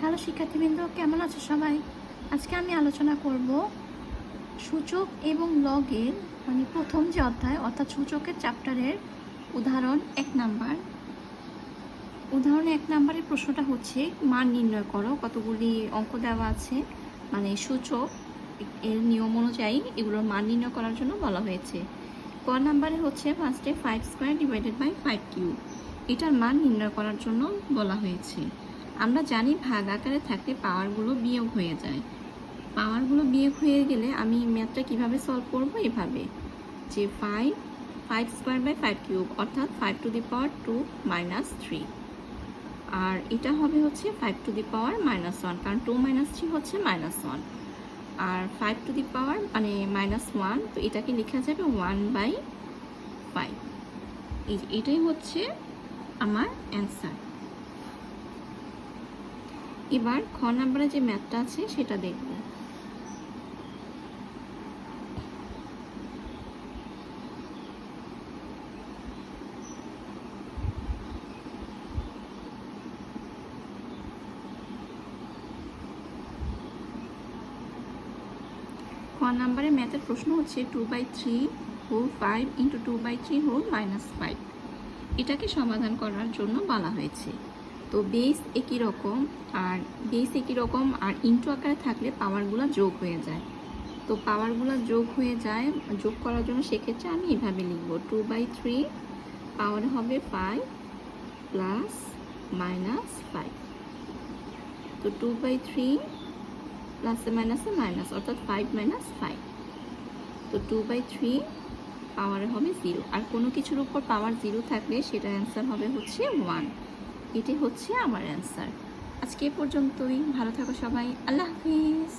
Hello শিক্ষার্থীবৃন্দ, কেমন আছো সবাই? আজকে আমি আলোচনা করব সূচক এবং লগের প্রথম যে অধ্যায় অর্থাৎ সূচকের চ্যাপ্টারের উদাহরণ 1 নাম্বার। উদাহরণ 1 নাম্বারের প্রশ্নটা হচ্ছে মান নির্ণয় করো। কতগুলি অঙ্ক দেওয়া আছে, সূচক এর নিয়ম অনুযায়ী এগুলোর মান নির্ণয় করার জন্য বলা হয়েছে। ক নাম্বারে হচ্ছে ফার্স্টে 5² ডিভাইডেড বাই 5³ এটার মান নির্ণয় করার জন্য বলা হয়েছে। আমরা জানি ভাগ আকারে থাকলে পাওয়ারগুলো বিয়োগ হয়ে যায়। পাওয়ারগুলো বিয়োগ হয়ে গেলে আমি ম্যাথটা কিভাবে সলভ করব, এভাবে যে 5² বাই 5³ অর্থাৎ 5 টু দি পাওয়ার 2 - 3, আর এটা হবে হচ্ছে 5 টু দি পাওয়ার -1, কারণ 2 - 3 হচ্ছে -1, আর 5 টু দি পাওয়ার -1, তো এটাকে লেখা যাবে 1/5। এটাই হচ্ছে আমার অ্যান্সার। এবার খ নাম্বারে যে ম্যাথটা আছে সেটা দেখব। খ নাম্বারে ম্যাথের প্রশ্ন হচ্ছে 2/3 হোল 5 ইন্টু 2/3 হোল -5। এটাকে সমাধান করার জন্য বলা হয়েছে। তো বেস একই রকম আর ইন্টু আকারে থাকলে পাওয়ারগুলো যোগ হয়ে যায়। তো পাওয়ারগুলো যোগ করার জন্য সেক্ষেত্রে আমি এভাবে লিখব 2/3 পাওয়ার হবে 5 প্লাস -5। তো 2/3 প্লাসে মাইনাসে মাইনাস, অর্থাৎ 5 - 5। তো 2/3 পাওয়ারে হবে 0, আর কোনো কিছুর উপর পাওয়ার 0 থাকলে সেটার অ্যান্সার হবে হচ্ছে 1। এটি হচ্ছে আমার অ্যান্সার। আজকে এ পর্যন্তই। ভালো থাকো সবাই। আল্লাহ হাফিজ।